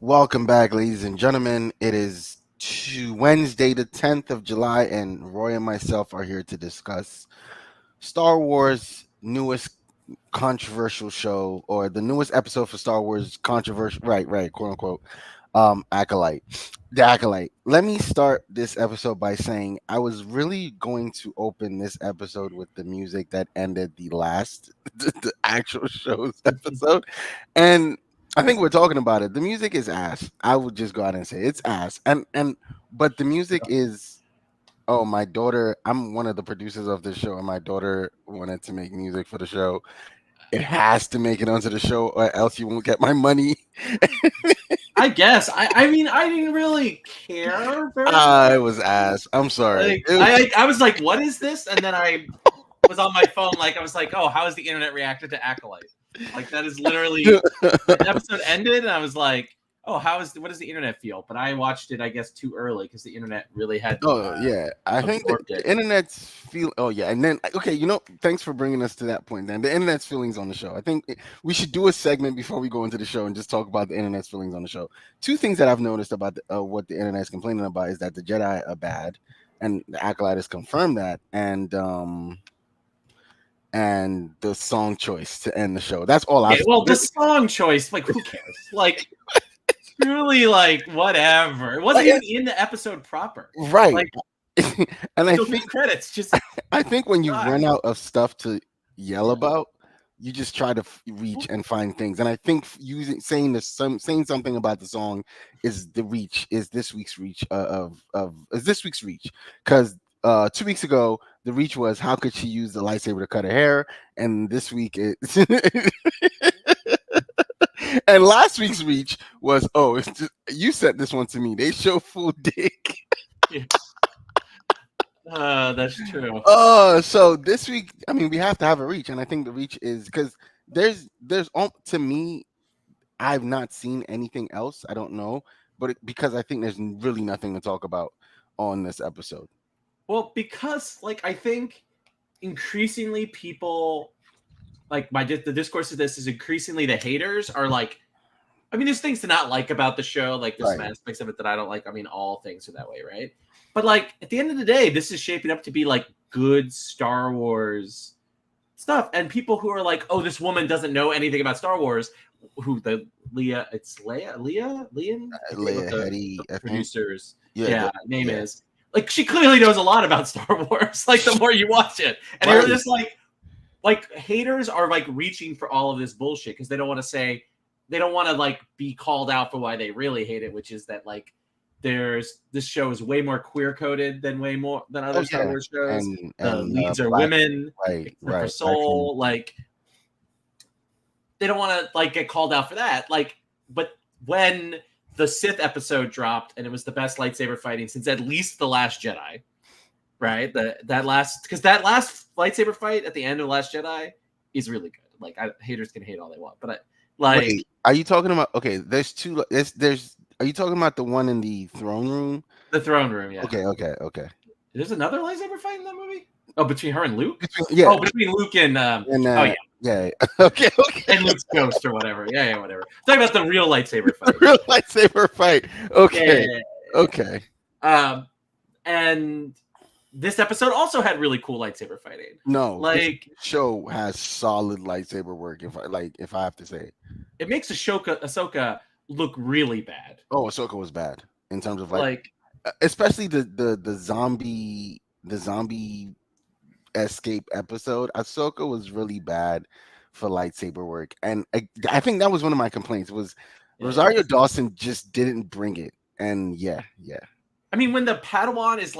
Welcome back, ladies and gentlemen. It is Wednesday, the 10th of July, and Roy and myself are here to discuss Star Wars' newest controversial show, or the newest episode for Star Wars controversial, right, quote unquote, Acolyte. The Acolyte. Let me start this episode by saying I was really going to open this episode with the music that ended the last, the actual show's episode, and I think we're talking about it. The music is ass. I would just go out and say it's ass, and but the music is. Oh, my daughter. I'm one of the producers of this show, and my daughter wanted to make music for the show. It has to make it onto the show, or else you won't get my money. I guess. I mean, I didn't really care very much. It was ass. I'm sorry. Like, I was like, what is this? And then I was on my phone, like, I was like, oh, how has the internet reacted to Acolyte? Like, that is literally, the episode ended, and I was like, oh, what does the internet feel? But I watched it, I guess, too early, because the internet really had yeah. I think the internet's feel. Oh, yeah. And then, okay, thanks for bringing us to that point then. The internet's feelings on the show. I think we should do a segment before we go into the show and just talk about the internet's feelings on the show. Two things that I've noticed about what the internet's complaining about is that the Jedi are bad, and the Acolyte has confirmed that, and the song choice to end the show. That's all I. Well, the song choice, like, who cares? Like, truly, like, whatever. It wasn't even in the episode proper, right? Like, and I think credits just. I think when you run out of stuff to yell about, you just try to reach and find things. And I think saying something about the song is this week's reach because 2 weeks ago the reach was how could she use the lightsaber to cut her hair, and this week it and last week's reach was you sent this one to me. They show full dick. Yeah. That's true. So this week, I mean, we have to have a reach, and I think the reach is because there's to me, I've not seen anything else. I don't know, but because I think there's really nothing to talk about on this episode. Well, because I think increasingly people the discourse of this is increasingly the haters are like, I mean, there's things to not like about the show, like there's some aspects of it that I don't like. I mean, all things are that way, right? But at the end of the day, this is shaping up to be good Star Wars stuff. And people who are like, oh, this woman doesn't know anything about Star Wars, Leah Headey, the producers, name is. She clearly knows a lot about Star Wars, the more you watch it. And they're just haters are reaching for all of this bullshit because they don't want to be called out for why they really hate it, which is that this show is way more queer coded than other Star Wars shows. And the leads are women, right? For Soul, they don't want to get called out for that. But when the Sith episode dropped and it was the best lightsaber fighting since at least The Last Jedi, right? That last lightsaber fight at the end of The Last Jedi is really good. Haters can hate all they want, but wait, are you talking about? Okay, there's two. There's. Are you talking about the one in the throne room? The throne room, yeah. Okay. There's another lightsaber fight in that movie. Oh, between her and Luke. Between Luke and yeah. Okay. And Luke's ghost or whatever. Yeah, whatever. Talking about the real lightsaber fight. The real lightsaber fight. Okay. Yeah. Okay. And this episode also had really cool lightsaber fighting. No, this show has solid lightsaber work. If I have to say, it makes Ahsoka look really bad. Oh, Ahsoka was bad in terms of especially the zombie escape episode. Ahsoka was really bad for lightsaber work, and I think that was one of my complaints was Rosario Dawson just didn't bring it. And yeah. I mean, when the Padawan is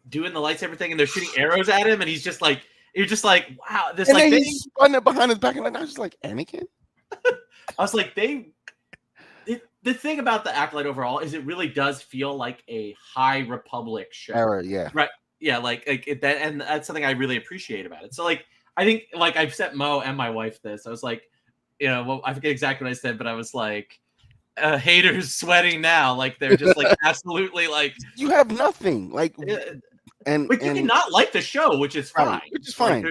doing the lightsaber thing and they're shooting arrows at him, and he's just you're just wow, this and he spun it behind his back, and I was just like, Anakin. I was like, the thing about the Acolyte overall is it really does feel like a High Republic show. Yeah. Right. Yeah, that, and that's something I really appreciate about it. So I think I've sent Mo and my wife this. I was like, I forget exactly what I said, but I was like, haters sweating now, they're just absolutely you have nothing and you cannot like the show, which is fine. Which is fine.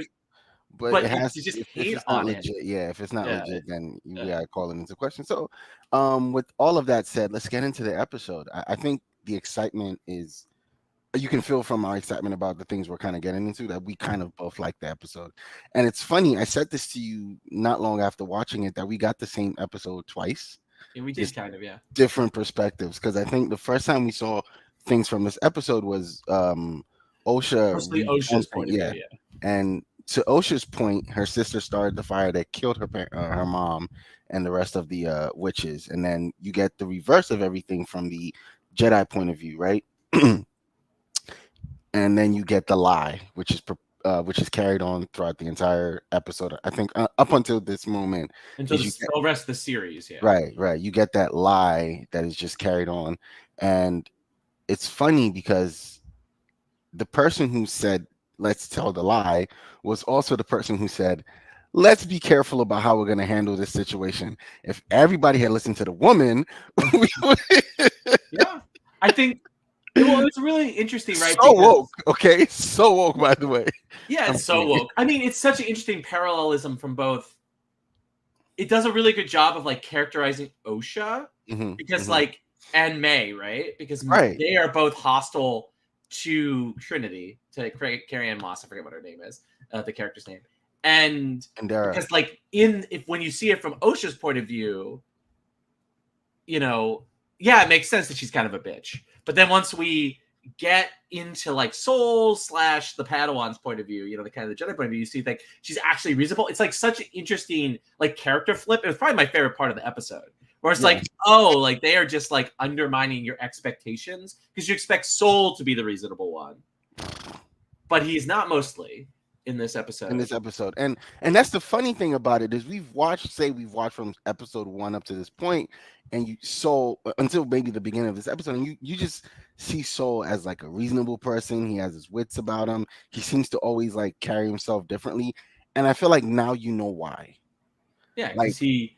but but it has to just if hate it's not on it. legit, yeah, if it's not Yeah, legit, then we yeah. gotta call it into question. So, with all of that said, let's get into the episode. I think the excitement is you can feel from our excitement about the things we're kind of getting into that we kind of both like the episode. And it's funny, I said this to you not long after watching it that we got the same episode twice, Yeah, we did just kind of, yeah. different perspectives. Because I think the first time we saw things from this episode was OSHA Mostly Osha's recounting, point of view, yeah. yeah. And to OSHA's point, her sister started the fire that killed her mom and the rest of the witches. And then you get the reverse of everything from the Jedi point of view, right? And then you get the lie, which is carried on throughout the entire episode. I think up until this moment, Until is the you get whole rest of the series, yeah. right. You get that lie that is just carried on, and it's funny because the person who said "let's tell the lie" was also the person who said, "Let's be careful about how we're going to handle this situation." If everybody had listened to the woman, we would Yeah. I think well, it's really interesting, right? so Because woke. Okay, so woke. By the way, yeah, I'm it's so kidding. woke. I mean, it's such an interesting parallelism from both. It does a really good job of like characterizing OSHA Hmm. because Hmm. like and May, right? Because Right. they are both hostile to Trinity, to Carrie Ann Moss. I forget what her name is, the character's name, and And there are because like in if when you see it from OSHA's point of view, you know, yeah, it makes sense that she's kind of a bitch. But then once we get into like Soul slash the Padawan's point of view, you know, the kind of the Jedi point of view, you see like she's actually reasonable. It's like such an interesting like character flip. It was probably my favorite part of the episode. Where it's yeah. like, oh, like they are just like undermining your expectations because you expect Soul to be the reasonable one, but he's not mostly in this In episode. this episode. And that's the funny thing about it is we've watched from episode 1 up to this point, and you Soul until maybe the beginning of this episode, and you just see Soul as like a reasonable person. He has his wits about him. He seems to always like carry himself differently. And I feel like now you know why. Yeah, because Like,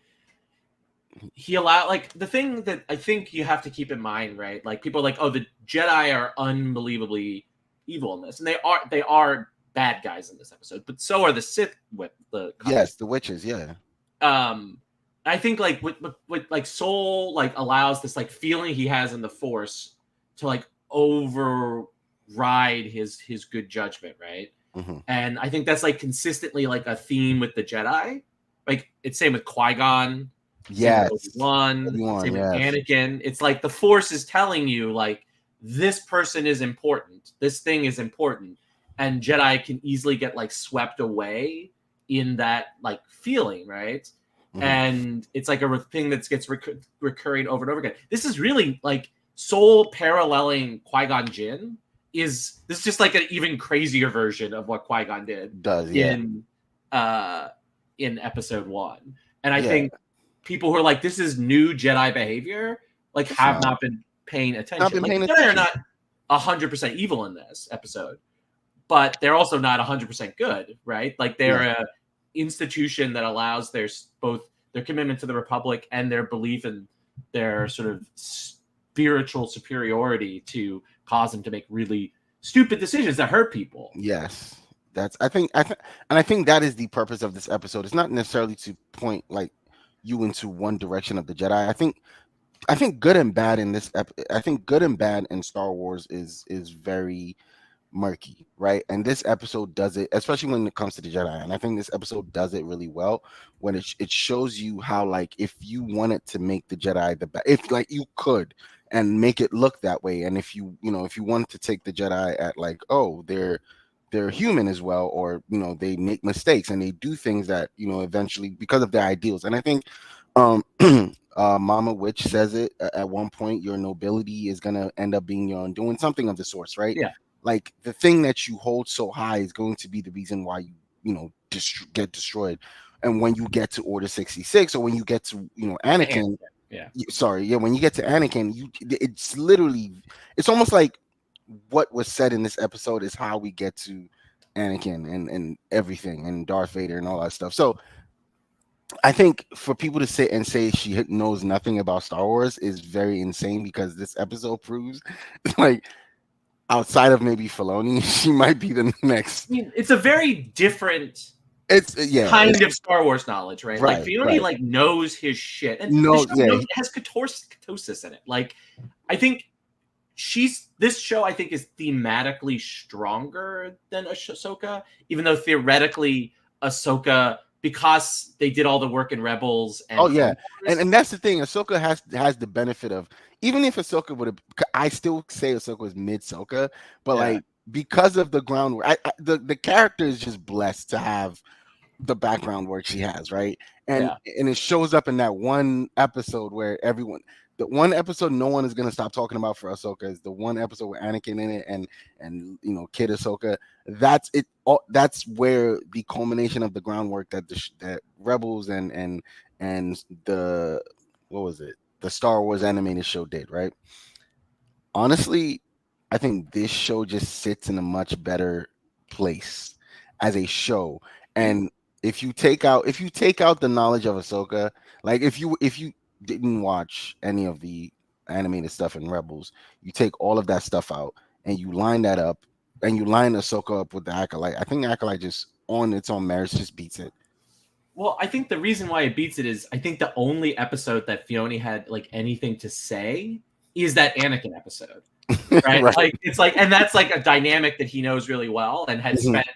he allowed like the thing that I think you have to keep in mind, right? Like people are like, oh, the Jedi are unbelievably evil in this, and they are bad guys in this episode, but so are the Sith with the couple. yes, the witches, yeah. Um, I think like with like Soul like allows this like feeling he has in the Force to like override his good judgment, right? Hmm. And I think that's like consistently like a theme with the Jedi. Like it's same with Qui-Gon, same with Yes. Obi-Wan, Obi-Wan, same with yes. Anakin. It's like the Force is telling you like this person is important. This thing is important. And Jedi can easily get like swept away in that like feeling, right? Hmm. And it's like a thing that gets recurring over and over again. This is really like Soul paralleling Qui-Gon Jinn this is just like an even crazier version of what Qui-Gon did Does, yeah. in uh in episode 1. And I Yeah. think people who are like this is new Jedi behavior like It's have not. not been paying Not attention. been Like paying the Jedi are attention. not 100% evil in this episode, but they're also not 100% good, right? Like they're Yeah. a institution that allows both their commitment to the Republic and their belief in their sort of spiritual superiority to cause them to make really stupid decisions that hurt people. Yes. That's I think that is the purpose of this episode. It's not necessarily to point like you into one direction of the Jedi. I think good and bad in I think good and bad in Star Wars is very murky, right? And this episode does it, especially when it comes to the Jedi. And I think this episode does it really well when it shows you how like if you wanted to make the Jedi the best, if like you could and make it look that way, and if if you wanted to take the Jedi at like oh they're human as well, or they make mistakes and they do things that eventually because of their ideals. And I think um Mama Witch says it at one point, your nobility is gonna end up being your undoing, something of the source, right? Yeah. Like the thing that you hold so high is going to be the reason why get destroyed. And when you get to Order 66, or when you get to Anakin, Yeah. sorry, yeah, when you get to Anakin, it's literally, it's almost like what was said in this episode is how we get to Anakin and everything and Darth Vader and all that stuff. So I think for people to sit and say she knows nothing about Star Wars is very insane, because this episode proves like outside of maybe Filoni, she might be the I next. mean, it's a very different it's yeah, it's kind of Star Wars knowledge, right? Like right, Filoni right. like knows his shit, and the No, show yeah, knows it has ketosis in it. Like I think this show I think is thematically stronger than Ahsoka, even though theoretically Ahsoka, because they did all the work in Rebels oh and yeah, Clone Wars. and that's the thing. Ahsoka has the benefit of, even if Ahsoka would have, I still say Ahsoka was mid Ahsoka, but Yeah, like because of the groundwork, the character is just blessed to have the background work she has, right? And yeah. and it shows up in that one episode where everyone, the one episode no one is gonna stop talking about for Ahsoka is the one episode with Anakin in it, and Kid Ahsoka. That's it. That's where the culmination of the groundwork that that Rebels and the, what was it, the Star Wars animated show did, right? Honestly, I think this show just sits in a much better place as a show. And if you take out the knowledge of Ahsoka, like if you didn't watch any of the animated stuff in Rebels, you take all of that stuff out and you line that up and you line Ahsoka up with the Acolyte. I think Acolyte just on its own merits just beats it. Well, I think the reason why it beats it is I think the only episode that Filoni had like anything to say is that Anakin episode. Right? Right. Like it's like, and that's like a dynamic that he knows really well and had Mhm. spent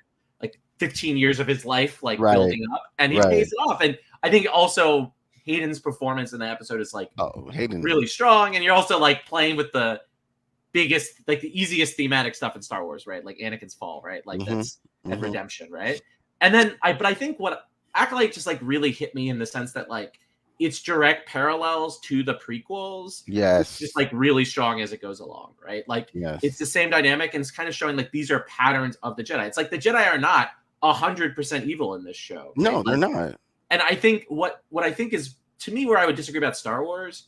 like 15 years of his life like Right. building up, and he Right. pays it off. And I think also Hayden's performance in that episode is like Oh, Hayden. really strong, and you're also like playing with the biggest, like the easiest thematic stuff in Star Wars, right? Like Anakin's fall, right? Like Hmm. that's and Hmm. redemption, right? And then but I think what Acolyte just like really hit me in the sense that like it's direct parallels to the prequels. It's just Yes. like really strong as it goes along, right? Like it's Yes. the same dynamic, and it's kind of showing like these are patterns of the Jedi. It's like the Jedi are not 100% evil in this show, right? No, they're Like, not. and I think what I think is, to me, where I would disagree about Star Wars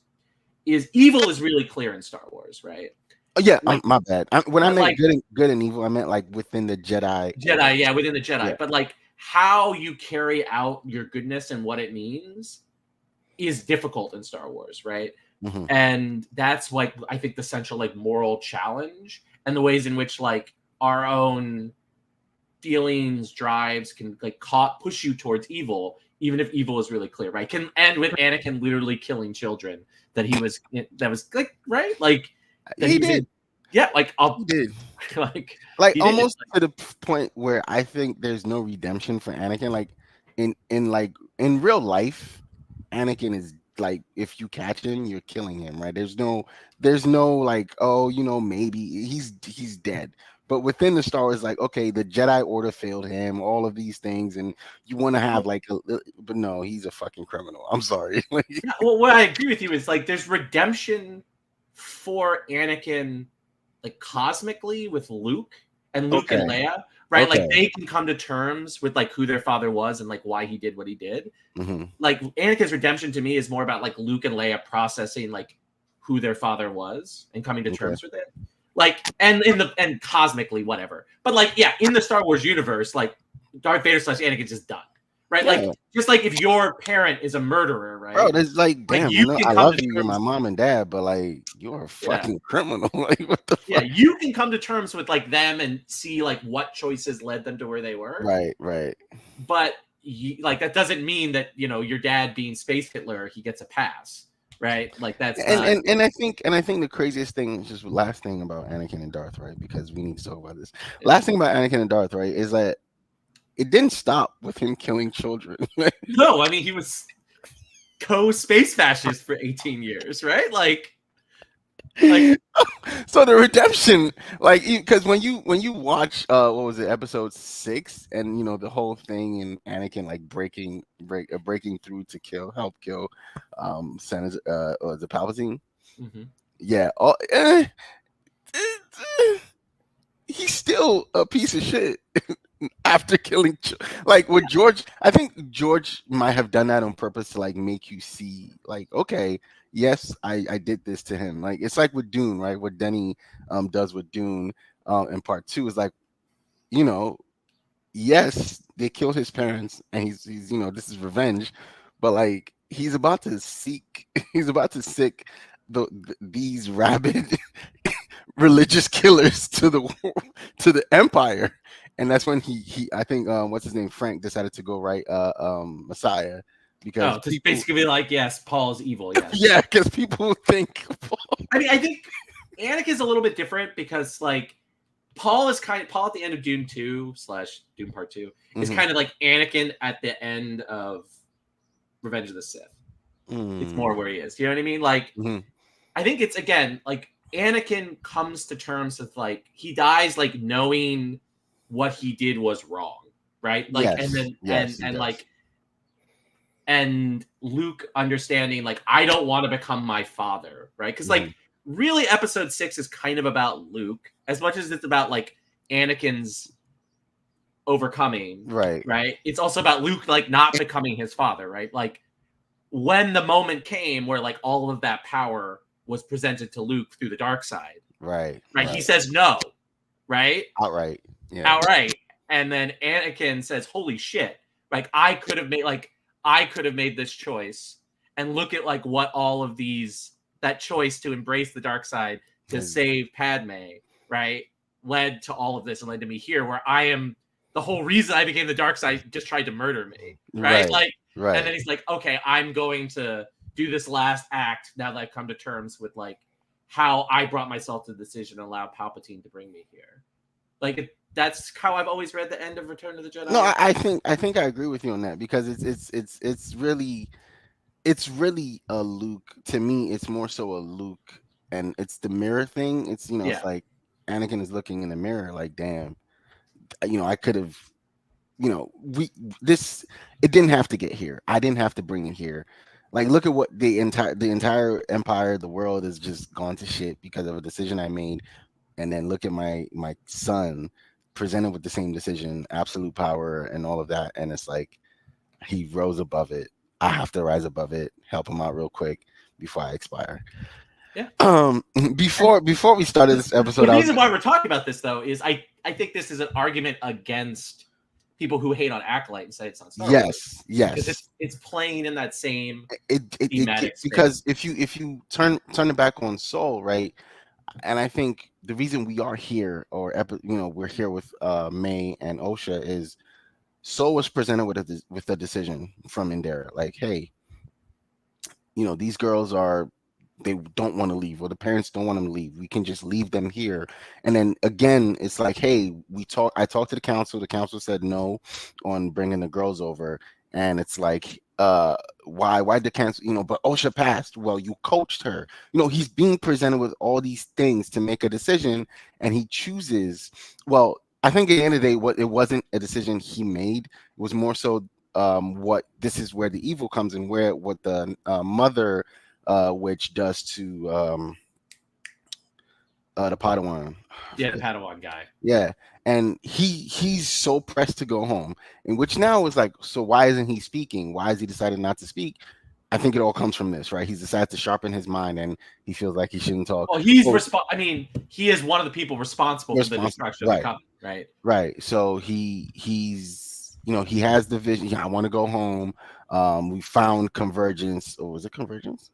is evil is really clear in Star Wars, right? Oh yeah, Like, my bad. When I but meant like good and evil, I meant like within the Jedi Order. Jedi, yeah, within the Jedi, Yeah. but like how you carry out your goodness and what it means is difficult in Star Wars, right? Hmm. And that's like I think the central like moral challenge, and the ways in which like our own feelings, drives can like push you towards evil, even if evil is really clear, right? Can end with Anakin literally killing children that was like right, like that He he was did. in, yeah, like He I'll did. like Like he did. It's almost to the point where I think there's no redemption for Anakin. Like in real life, Anakin is like, if you catch him, you're killing him, right? There's no like, oh, maybe he's dead. But within the Star Wars, like, okay, the Jedi Order failed him, all of these things, and you want to have well, like but no, he's a fucking criminal. I'm sorry. Like, yeah, well, what I agree with you is like there's redemption for Anakin, like cosmically with Luke and Luke and okay, Leia, right? Like okay. they can come to terms with like who their father was and like why he did what he did. Hmm. Like Anakin's redemption to me is more about like Luke and Leia processing like who their father was and coming to Okay. terms with it. Like and cosmically whatever. But like yeah, in the Star Wars universe, like Darth Vader / Anakin's just done. Right? Like Yeah. just like if your parent is a murderer, Bro, right? there's like, Like damn, you can I come love to you, you're my terms, mom and dad, but like, you're a yeah. fucking criminal. Like, what the Yeah, fuck? you can come to terms with like them and see like what choices led them to where they were. Right, right. But like that doesn't mean that your dad being Space Hitler, he gets a pass, right? Like that's And not. and and I think the craziest thing, just last thing about Anakin and Darth, right? Because we need to talk about this. Yeah. Last thing about Anakin and Darth, right, is that it didn't stop with him killing children. No, I mean he was co-space fascist for 18 years, right? Like So the redemption, like, because when you watch what was it, episode 6, and the whole thing, and Anakin like breaking through to help kill Senator or the Palpatine. mhm. Yeah. He's still a piece of shit after killing like with George. I think George might have done that on purpose to like make you see, like, okay, yes, I did this to him. Like, it's like with Dune, right? What Denny does with Dune in part 2 is like, you know yes, they killed his parents, and he's this is revenge, but like he's about to seek he's about to sick these rabid religious killers to the empire, and that's when he I think what's his name, Frank, decided to go write Messiah because Oh, to people basically be like, yes, Paul's evil. Yes. yeah, because people think I mean, I think Anakin's a little bit different because like Paul is kind of Paul at the end of Dune 2 / Dune Part 2 is hmm kind of like Anakin at the end of Revenge of the Sith. It's more mm, where he is. You know what I mean? Like hmm I think it's again like Anakin comes to terms with like he dies like knowing what he did was wrong, right? Like and yes, then yes, he and does. like and Luke understanding like I don't want to become my father, right? Because hmm like really episode 6 is kind of about Luke as much as it's about like Anakin's overcoming, Right, right? It's also about Luke like not becoming his father, right? Like when the moment came where like all of that power was presented to Luke through the dark side, right, right? He right. says no, right? Outright. Yeah. Outright. And then Anakin says, "Holy shit. Like I could have made this choice and look at like what all of these that choice to embrace the dark side to His- save Padme, right? Led to all of this and led to me here where I am the whole reason I became the dark side just tried to murder me, right? right, Like and then right. he's like, "Okay, I'm going to do this last act now that I've come to terms with like how I brought myself to the decision and allowed Palpatine to bring me here." Like that's how I've always read the end of Return of the No, Jedi. I think I agree with you on that because it's really a Luke. To me, it's more so a Luke, and it's the mirror thing. It's it's Yeah, like Anakin is looking in the mirror, like, damn, I could have, we this it didn't have to get here. I didn't have to bring it here. Like, look at what the entire empire, the world has just gone to shit because of a decision I made, and then look at my son presented with the same decision, absolute power, and all of that, and it's like he rose above it. I have to rise above it, help him out real quick before I expire. yeah. Um, And before we started the, this the episode, I was reason why we're talking about this though is I think this is an argument against people who hate on Acolyte and say it's not Star Wars yes, because yes. it's playing in that same It thematic because space. if you turn it back on Soul, right? And I think the reason we are here, or we're here with May and Osha, is Soul was presented with a decision from Indira, like, hey, these girls are, they don't want to leave, or the parents don't want them to leave, we can just leave them here. And then again, it's like, hey, I talked to the council said no on bringing the girls over. And it's like, why the council, but Osha passed, well, you coached her. He's being presented with all these things to make a decision, and he chooses. Well, I think at the end of the day, what it wasn't a decision he made, it was more so what this is where the evil comes in, where what the mother which does to the Padawan. I Yeah, the forget. Padawan guy. Yeah, and he's so pressed to go home, and which now is like, so why isn't he speaking? Why has he decided not to speak? I think it all comes from this, right? He's decided to sharpen his mind, and he feels like he shouldn't talk. Well, he's Oh, I mean, he is one of the people responsible for the responsible, destruction of the right? covenant, right? Right. So he's he has the vision. Yeah, I want to go home. We found convergence, or was it convergence?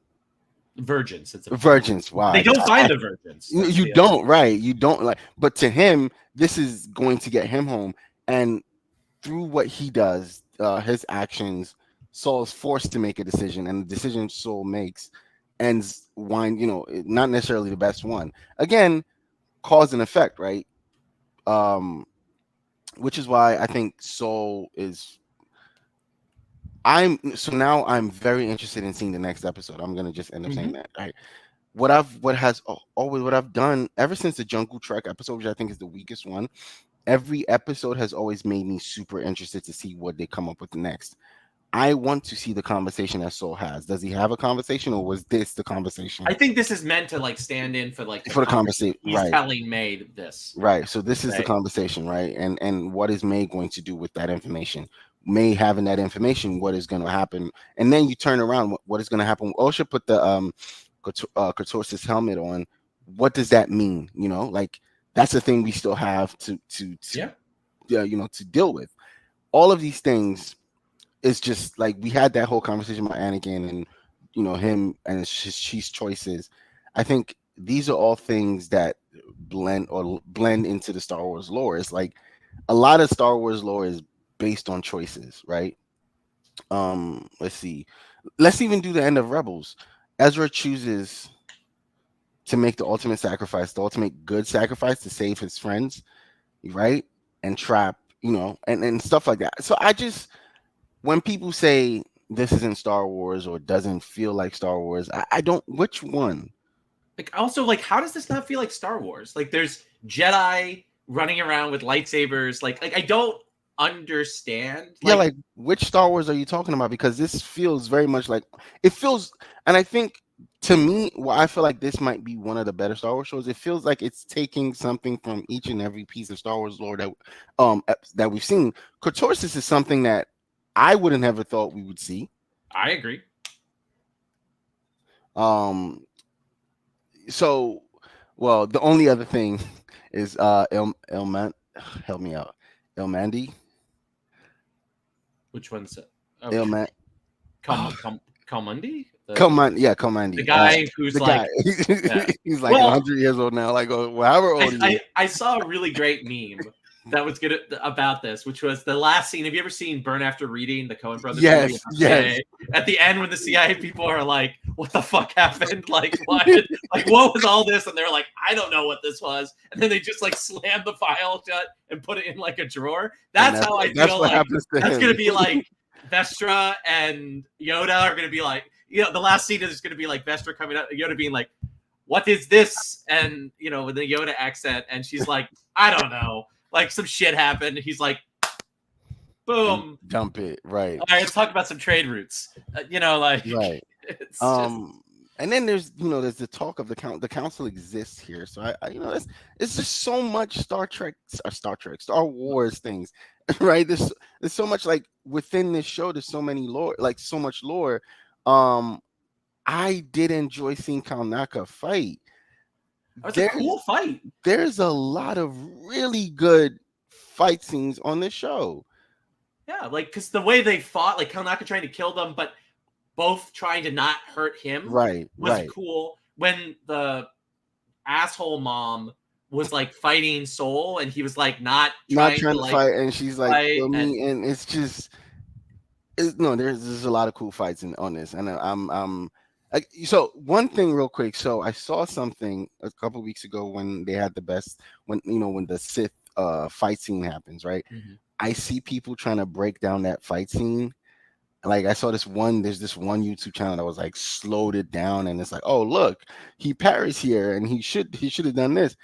Virgins. It's a Virgins. Wow. they don't find the virgins. That's You the other. don't, right? You don't, like, but to him, this is going to get him home, and through what he does, his actions, Saul is forced to make a decision, and the decision Saul makes ends wine. Not necessarily the best one. Again, cause and effect, right? Um, which is why I think Saul is. Now I'm very interested in seeing the next episode. I'm gonna just end up saying Mhm. that. Right. What I've done ever since the Jungle Trek episode, which I think is the weakest one, every episode has always made me super interested to see what they come up with next. I want to see the conversation that Soul has. Does he have a conversation, or was this the I conversation think this is meant to like stand in for like the for the conversation. conversation? He's Right, telling May this, right. So this is the right? conversation, right? And what is May going to do with that information? May having that information, what is going to happen? And then you turn around, what is going to happen? Osha put the Katorsis helmet on. What does that mean? Like, that's the thing we still have to Yeah. to deal with. All of these things is just like, we had that whole conversation about Anakin, and him and his choices. I think these are all things that blend into the Star Wars lore. It's like, a lot of Star Wars lore is based on choices, right? Let's see. Let's even do the end of Rebels. Ezra chooses to make the ultimate sacrifice, the ultimate good sacrifice to save his friends, right? And trap, and stuff like that. So I just, when people say this isn't Star Wars or doesn't feel like Star Wars, I don't, which one? Like, also, like, how does this not feel like Star Wars? Like, there's Jedi running around with lightsabers. Like I don't understand. Yeah, Like, like which Star Wars are you talking about? Because this feels very much like it feels, and I think to me, well, I feel like this might be one of the better Star Wars shows. It feels like it's taking something from each and every piece of Star Wars lore that we've seen. Cortosis is something that I wouldn't have thought we would see. I agree. Um, so, well, the only other thing is Elman, help me out, Elmandi, Which one's it? Oh, Elman. Kalmundi? Come on, yeah, The Commandy. guy who's The guy, like, yeah. he's like Well, 100 years old now. Like, well, however old he is. I saw a really great meme that was good about this, which was the last scene. Have you ever seen Burn After Reading, the Coen Brothers movie? Yes, yes. At the end, when the CIA people are like, "What the fuck happened? Like, what? Like, what was all this?" And they're like, "I don't know what this was." And then they just like slam the file shut and put it in like a drawer. That's how I That's feel what like happens to that's him. gonna be like Vestra and Yoda are gonna be like, the last scene is gonna be like Vestra coming up, Yoda being like, "What is this?" And with the Yoda accent, and she's like, "I don't know." Like, some shit happened. He's like, boom. Dump it, right? All right, let's talk about some trade routes. Like, Right. it's just. And then there's the talk of the council exists here. So it's just so much Star Wars things, right? There's so much, like, within this show. There's so many lore, like so much lore. Um, I did enjoy seeing Kalnaka fight. That was a cool fight. There's a lot of really good fight scenes on this show. Yeah, like, because the way they fought, like Kanaka trying to kill them, but both trying to not hurt him, Right, was right. cool. When the asshole mom was like fighting Soul, and he was like not trying to like fight, and she's like, fight, "Kill me," and it's just, no. There's a lot of cool fights on this, and I'm like, so one thing real quick. So I saw something a couple weeks ago when they had the best, when the Sith fight scene happens, right? Mhm. I see people trying to break down that fight scene. Like, I saw there's this one YouTube channel that was like slowed it down, and it's like, oh, look, he parries here, and he should have done this.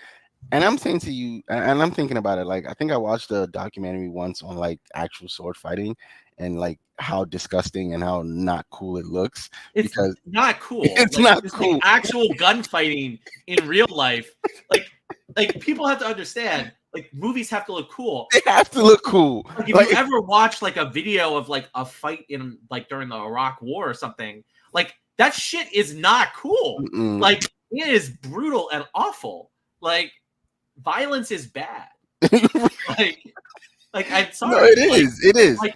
And I'm saying to you, and I'm thinking about it, like, I think I watched a documentary once on like actual sword fighting and like how disgusting and how not cool it looks. It's Because not cool. it's Like, not just cool. like actual gunfighting in real life. Like people have to understand. Like, movies have to look cool. They have to look cool. Like, if you ever watch like a video of like a fight in like during the Iraq War or something, like, that shit is not cool. Mm-mm. Like, it is brutal and awful. Like, violence is bad. like I'm sorry. No, it is. It is. Like,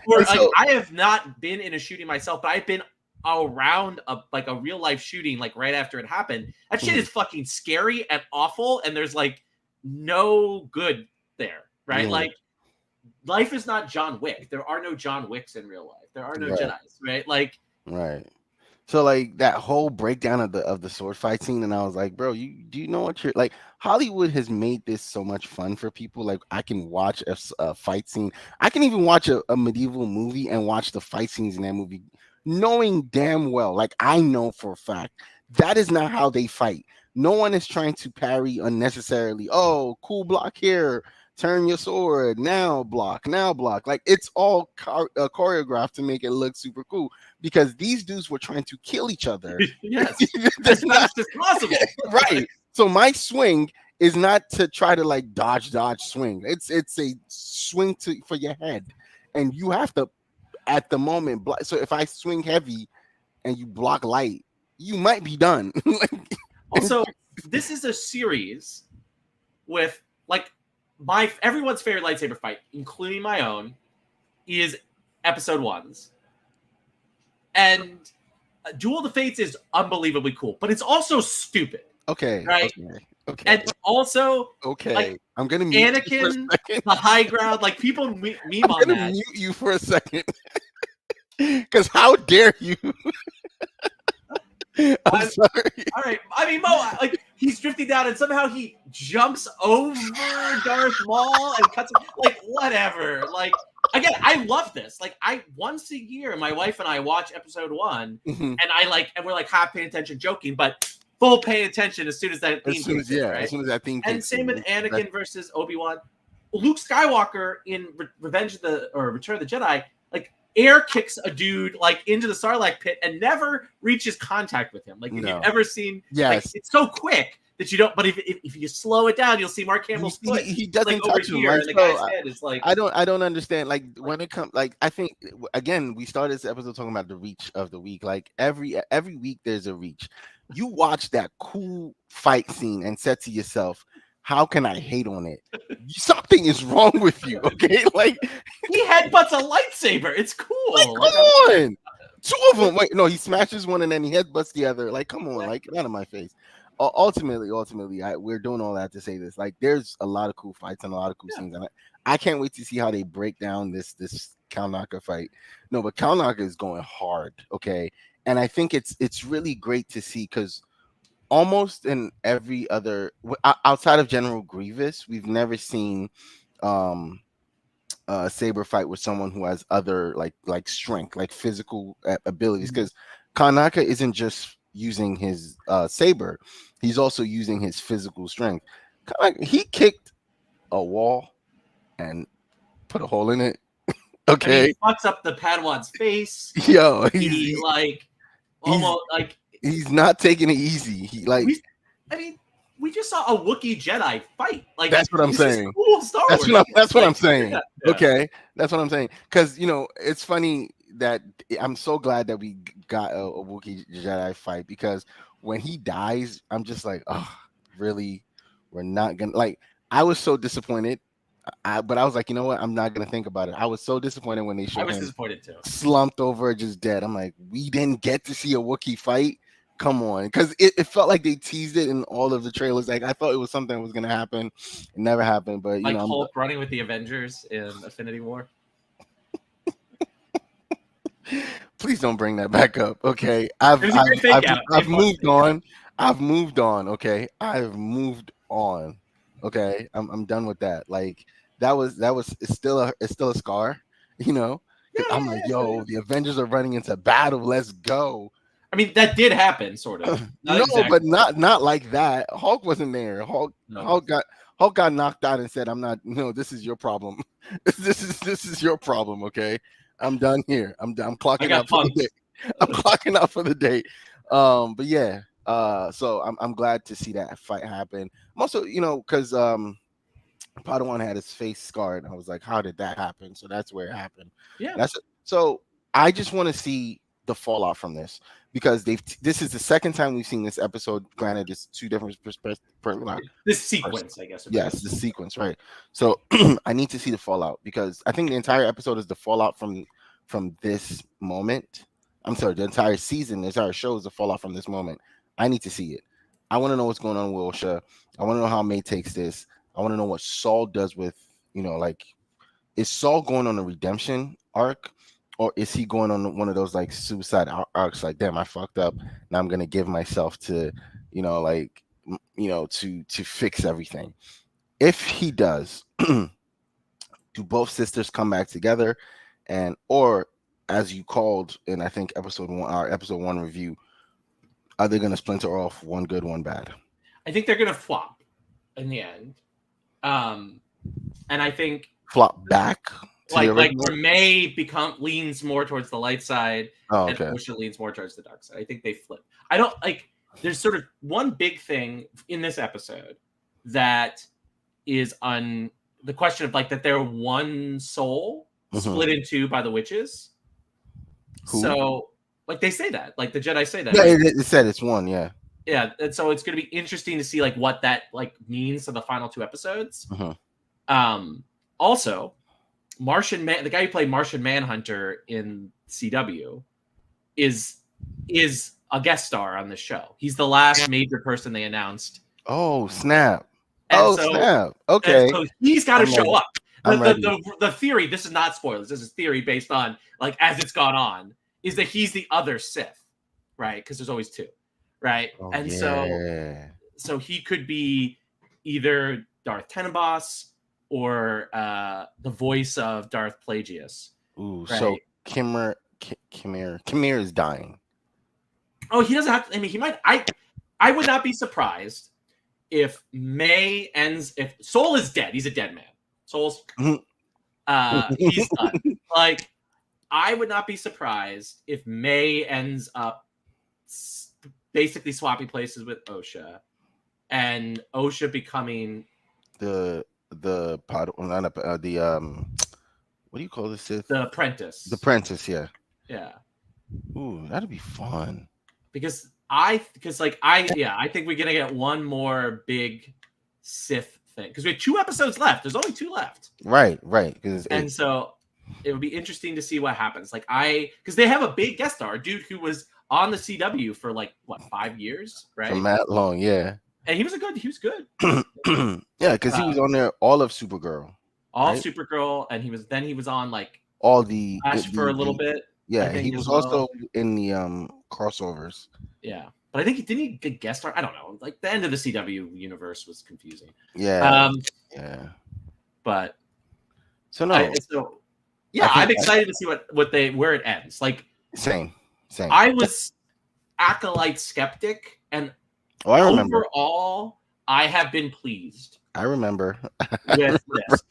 I have not been in a shooting myself, but I've been around a real life shooting, like right after it happened. That shit is fucking scary and awful, and there's like no good there, right? Yeah. Like, life is not John Wick. There are no John Wicks in real life. There are no Jedis, right? Like, right. So, like, that whole breakdown of the sword fight scene, and I was like, bro, do you know what you're like? Hollywood has made this so much fun for people. Like, I can watch a fight scene. I can even watch a medieval movie and watch the fight scenes in that movie, knowing damn well, like, I know for a fact that is not how they fight. No one is trying to parry unnecessarily. Oh, cool block here. Turn your sword now. Block now. Block. Like, it's all choreographed to make it look super cool, because these dudes were trying to kill each other. yes, That's not just possible, right. So my swing is not to try to like dodge swing. It's a swing for your head, and you have to, at the moment, block. So if I swing heavy and you block light, you might be done. Also, this is a series with like everyone's favorite lightsaber fight, including my own, is episode 1's. And Duel of the Fates is unbelievably cool, but it's also stupid. Okay. right? Okay. Okay. And also, like Okay. I'm gonna mute you for a Anakin, second. the high ground, like people meme I'm on gonna that. mute you for a second. Because how dare you? I'm I'm sorry. all right. I mean, Mo, like he's drifting down, and somehow he jumps over Darth Maul and cuts him. Like whatever. Like again, I love this. Like I once a year, my wife and I watch episode 1, Mhm. and we're like half paying attention, joking, but full paying attention as soon as that As theme soon kicks as in, as right? soon as that theme And kicks same with in, Anakin versus Obi-Wan. Luke Skywalker in Revenge of the or Return of the Jedi, like air kicks a dude like into the Sarlacc pit and never reaches contact with him. Like if you've no. ever seen, like Yes. it's so quick that you don't. But if you slow it down, you'll see Mark Hamill's foot He like doesn't over touch him, here, right? and the So guy's head is like, I don't understand. Like like when it comes, like I think again we started this episode talking about the reach of the week. Like every week there's a reach. You watch that cool fight scene and said to yourself, "How can I hate on it?" Something is wrong with you, okay? Like he headbutts a lightsaber. It's Like, cool. Like come I'm on. Two of them. Wait, no, he smashes one and then he headbutts the other. Like, come on, like, get out of my face. Ultimately, we're doing all that to say this. Like, there's a lot of cool fights and a lot of cool yeah. scenes, and I can't wait to see how they break down this Kalnaka fight. No, but Kalnaka is going hard, okay, and I think it's really great to see because almost in every other outside of General Grievous, we've never seen um saber fight with someone who has other like strength, like physical abilities. Mhm. Because Kanaka isn't just using his saber; he's also using his physical strength. He kicked a wall and put a hole in it. I mean, Okay, he fucks up the Padawan's face. yo, He like he's almost like he's not taking it easy. He like we. I mean, we just saw a Wookiee Jedi fight. Like that's what I'm this is saying. cool Star Wars shit. That's what Like I'm saying. yeah, yeah. Okay, that's what I'm saying. Because it's funny that I'm so glad that we got a Wookiee Jedi fight because when he dies, I'm just like, oh, really? We're not gonna like. I was so disappointed. But I was like, you know what? I'm not gonna think about it. I was so disappointed when they I showed was him disappointed too. slumped over, just dead. I'm like, we didn't get to see a Wookiee fight. Come on, because it felt like they teased it in all of the trailers. Like I thought it was something that was gonna happen. It never happened. But Like I'm Hulk running with the Avengers in Infinity War. please don't bring that back up. Okay. It was a great fake out. I've It was moved fake out. on. I've moved on. Okay. I've moved on. Okay. I'm done with that. Like that was it's still a scar, you know? Yeah, Because I'm yeah, like, yeah, yeah. yo, the Avengers are running into battle. Let's go. I mean, that did happen, sort of. Not No, but exactly. not like that. Hulk wasn't there. No. Hulk got knocked out and said, "I'm not. No, this is your problem. This is your problem." Okay, I'm done here. I'm done. I'm I clocking got out for the day. punked. I'm clocking out for the day. But yeah. So I'm glad to see that fight happen. I'm also, because Padawan had his face scarred. I was like, how did that happen? So that's where it happened. Yeah. So I just want to see the fallout from this because this is the second time we've seen this episode. Granted, it's two different perspectives. This sequence, I guess would be Yes, the sequence, right? So I need to see the fallout because I think the entire episode is the fallout from this moment. I'm sorry, the entire season, the entire show is the fallout from this moment. I need to see it. I want to know what's going on with Wilshire. I want to know how May takes this. I want to know what Saul does with, like, is Saul going on a redemption arc, or is he going on one of those like suicide arcs? Like, damn, I fucked up. Now I'm gonna give myself to, like, to fix everything. If he does, do both sisters come back together, or as you called in, I think our episode one review, are they gonna splinter off, one good, one bad? I think they're gonna flop in the end. And I think Flop back to the like original. where May leans more towards the light side Oh, and okay. Portia leans more towards the dark side. I think they flip. I don't like there's sort of one big thing in this episode that is on the question of like that they're one soul split in two by the witches. Who? So like they say that, like the Jedi say that. Yeah, Right? it said it's one. Yeah. Yeah, and so it's going to be interesting to see like what that like means to the final two episodes. Also, the guy who played Martian Manhunter in CW, is a guest star on the show. He's the last major person they announced. Oh snap! And Oh so snap! Okay, he's got to I'm show ready. up. I'm ready. The theory, this is not spoilers, this is theory based on like as it's gone on, is that he's the other Sith, right? Because there's always two, right? Oh And yeah. so he could be either Darth Tenenbaum or the voice of Darth Plagueis, Ooh, so right? Kimir is dying. Oh, he doesn't have to. I mean, he might. I would not be surprised if May ends. If Soul is dead, he's a dead man. Soul's he's done. Like, I would not be surprised if May ends up basically swapping places with Osha, and Osha becoming the pod, not the what do you call this Sith? the The apprentice. apprentice, yeah. Yeah, Ooh, that'd be fun. because I think we're gonna get one more big Sith thing because we have 2 episodes left. There's only 2 left. Right, because And so it would be interesting to see what happens. Like because they have a big guest star, a dude who was on the CW for like what 5 years, right? from that long, yeah. And he was good. Yeah, because he was on there all of Supergirl, All right? Supergirl, and he was on like All the Flash for a little bit. yeah. I think, He was as well. also in the crossovers. Yeah, but I think he did guest star. I don't know. Like the end of the CW universe was confusing. Yeah, yeah. But So no, I'm excited to see where it ends. Like same. I was Acolyte skeptic, and I remember. overall, I have been pleased. I remember With this.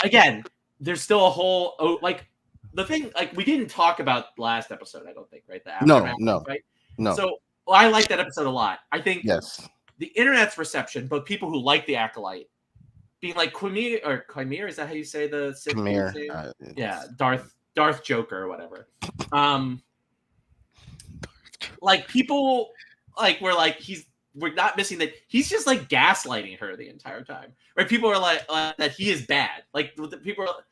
Again, there's still a whole like the thing. Like we didn't talk about last episode. I don't think, right? The aftermath, right? No. So I like that episode a lot. I think Yes. The internet's reception, but people who like the Acolyte being like Quimir, is that how you say the Sith Quimir, name? Yeah, Darth Joker or whatever. Like people like were like we're not missing that he's just like gaslighting her the entire time. Right? People are like that he is bad. Like the people are,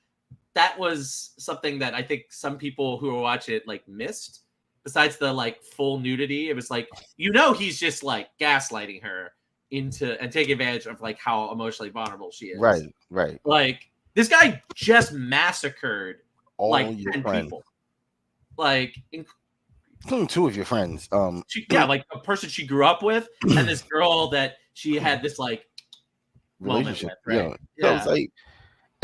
that was something that I think some people who were watching it like missed. Besides the like full nudity, it was like he's just like gaslighting her into and taking advantage of like how emotionally vulnerable she is. Right. Like this guy just massacred all like your 10 friends. people. Like including 2 of your friends. Like a person she grew up with and this girl that she had this like relationship with, right? Yeah. So it's like,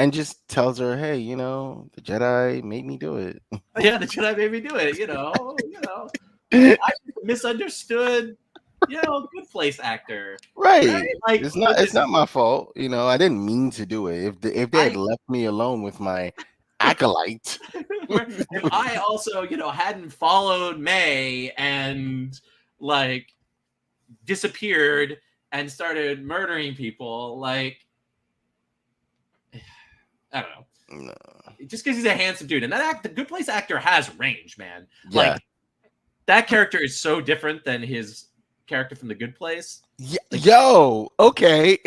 and just tells her, hey, the Jedi made me do it. Yeah, the Jedi made me do it. I misunderstood. Good place actor. Right. Like it's not my fault. I didn't mean to do it. If they had left me alone with my acolyte. If I also, hadn't followed May and like disappeared and started murdering people, like I don't know. No. Just because he's a handsome dude, and the Good Place actor has range, man. Yeah. Like that character is so different than his character from The Good Place. Yeah, okay,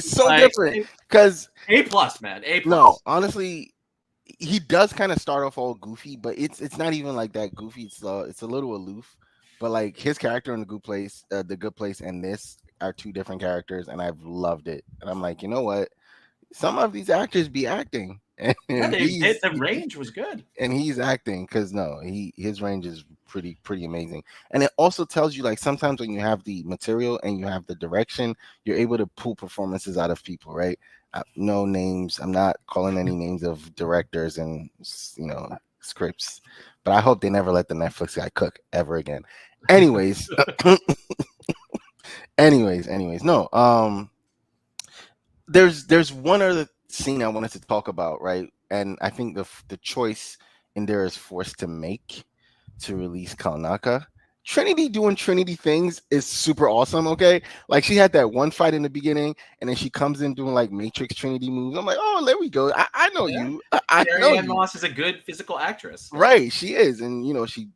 so like, different. Because A+, man, A+. No, honestly, he does kind of start off all goofy, but it's not even like that goofy. It's a little aloof. But like his character in The Good Place, and this are 2 different characters, and I've loved it. And I'm like, you know what? Some of these actors be acting, and the range was good, and he's acting because his range is pretty amazing. And it also tells you like sometimes when you have the material and you have the direction, you're able to pull performances out of people, right? No names. I'm not calling any names of directors and scripts, but I hope they never let the Netflix guy cook ever again. Anyways, no. There's one other scene I wanted to talk about, right? And I think the choice in there is forced to make to release Kalnaka. Trinity doing Trinity things is super awesome, okay? Like she had that one fight in the beginning, and then she comes in doing like Matrix Trinity moves. I'm like, oh, there we go. I know you. I know Ann Moss is a good physical actress. Right, she is. And she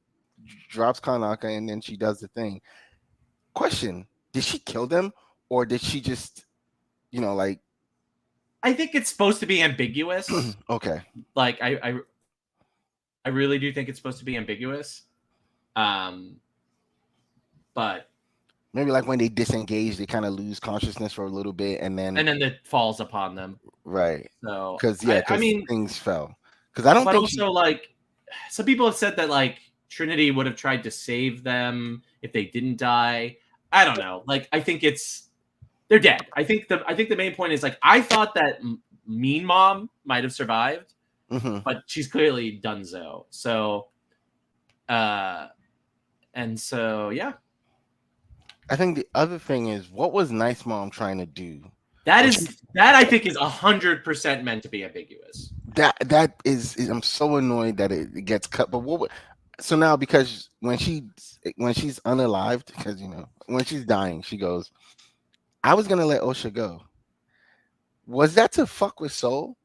drops Kalnaka and then she does the thing. Question, did she kill them or did she just like I think it's supposed to be ambiguous. Okay. Like I really do think it's supposed to be ambiguous. but Maybe like when they disengage, they kind of lose consciousness for a little bit, and then it falls upon them. right, So I because mean, things fell. Because I don't but think she. also like some people have said that like Trinity would have tried to save them if they didn't die. I don't know. Like I think they're dead. I think the main point is like I thought that Mean Mom might have survived, Mhm. but she's clearly donezo. So uh and so yeah, I think the other thing is what was Nice Mom trying to do? that Was she is that I think is 100% meant to be ambiguous. that is I'm so annoyed that it gets cut. But so now because when she's unalived, because when she's dying, she goes, I was gonna let Osha go. Was that to fuck with Soul?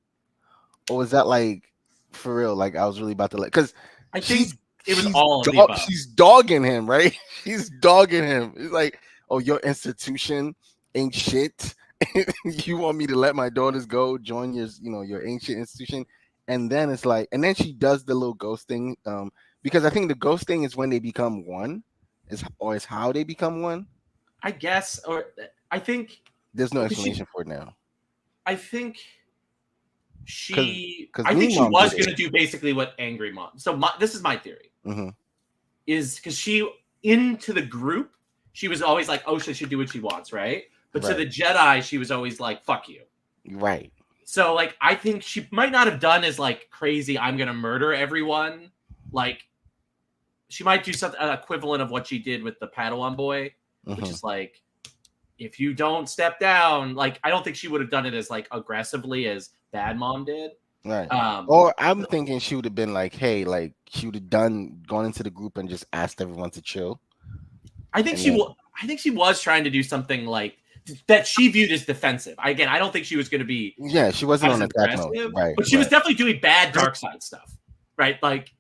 Or was that like for real? Like I was really about to let because I she's think it was all of the above. she's dogging him, right? She's dogging him. It's like, oh, your institution ain't shit. You want me to let my daughters go join your ancient institution, and then it's like, and then she does the little ghost thing, because I think the ghost thing is when they become one, is how they become one. I guess, or I think There's no because explanation for it now, I think because I think Mean she Mom did was it. going to do basically what Angry Mom. So this is my theory Hmm. is because she into the group, she was always like, oh, she should do what she wants, right? But to Right, the Jedi, she was always like, fuck you. right. So like, I think she might not have done as like crazy. I'm going to murder everyone. Like, she might do something equivalent of what she did with the Padawan boy, which Hmm. is like, if you don't step down, like I don't think she would have done it as like aggressively as Bad Mom did. Right. Um, Or I'm thinking she would have been like, hey, like she would have gone into the group and just asked everyone to chill. I think And then I think she was trying to do something like that she viewed as defensive. Again, I don't think she was going to be yeah, she wasn't as on attack mode. aggressive, Right, but she was right. definitely doing bad dark side stuff, right? Like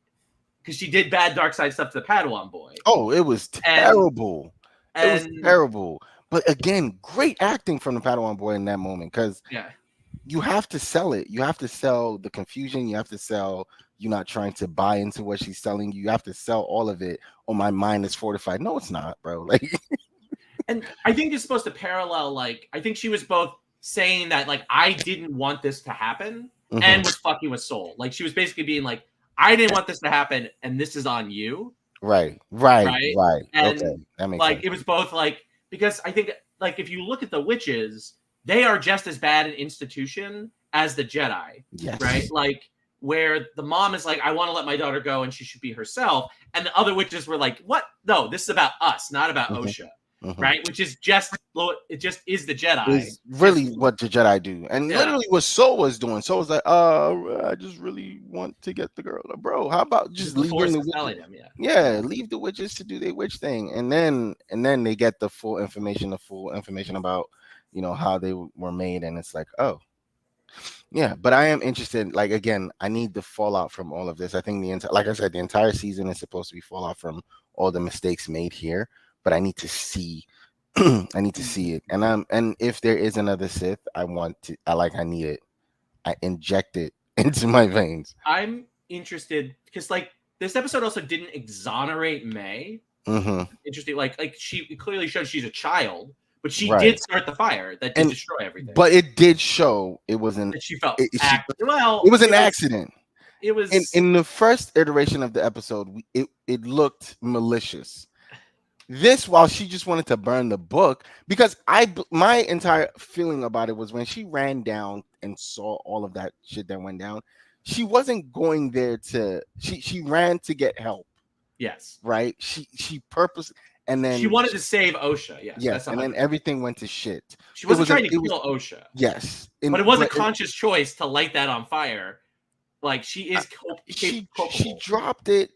because she did bad dark side stuff to the Padawan boy, Oh, it was and terrible. It was and terrible. But again, great acting from the Padawan boy in that moment because yeah, you have to sell it. You have to sell the confusion. You have to sell you not trying to buy into what she's selling. You have to sell all of it. Oh, my mind is fortified. No, it's not, bro. Like, and I think it's supposed to parallel. Like I think she was both saying that like I didn't want this to happen mhm. and was fucking with Soul. Like she was basically being like I didn't want this to happen and this is on you. Right, right, Right? right. Okay, And that makes like sense. it was both like because I think like if you look at the witches, they are just as bad an institution as the Jedi, right? Yes. Like where the mom is like, I want to let my daughter go and she should be herself, and the other witches were like, what? No, this is about us, not about Mhm, OSHA, mhm. right? Which is it just is the Jedi, Is just really what the Jedi do, and yeah, literally what Soul was doing. Soul was like, I just really want to get the girl, like, bro. How about because just the leaving Force the is witches? telling them, yeah, Yeah, leave the witches to do their witch thing, and then they get the full information about how they were made, and it's like, oh yeah. But I am interested. Like again, I need the fallout from all of this. I think like I said, the entire season is supposed to be fallout from all the mistakes made here, but I need to see I need to see it. And if there is another Sith, I need it. I inject it into my veins. I'm interested because like this episode also didn't exonerate May. Hmm. Interesting. Like she clearly shows she's a child, but she Right. did start the fire that did And destroy everything. but it did show it wasn't And she felt it, she it well. was an accident. It In was in the first iteration of the episode, it looked malicious. This while she just wanted to burn the book because my entire feeling about it was when she ran down and saw all of that shit that went down, she wasn't going there to she ran to get help, yes. right? She purpose and She then wanted to save OSHA. Yes, yes, that's and then 100%. everything went to shit. She It wasn't was an trying to it was kill OSHA, yes, but in it was a but conscious choice to light that on fire. Like she is she culpable. dropped it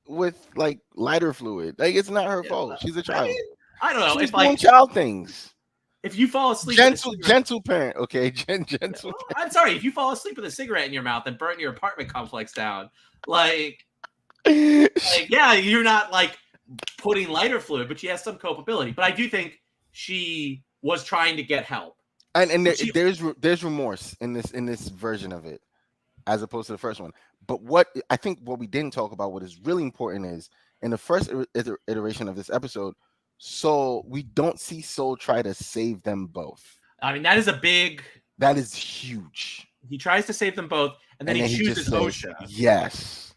with like lighter fluid. Like it's not her Yeah. fault. She's a I child. mean, I don't know She's if doing like child things. if you fall asleep with a Gentle, cigarette. gentle parent. Okay, gentle. Well, I'm sorry if you fall asleep with a cigarette in your mouth and burn your apartment complex down. Like Parent. yeah, you're not like putting lighter fluid, but she has some culpability. But I do think she was trying to get help. And But she, there's remorse in this version of it as opposed to the first one. But what I think what we didn't talk about, what is really important is in the first iteration of this episode, So we don't see Soul try to save them both. I mean, that is a big. That is huge. He tries to save them both, and then And he then he just chooses says, OSHA, yes.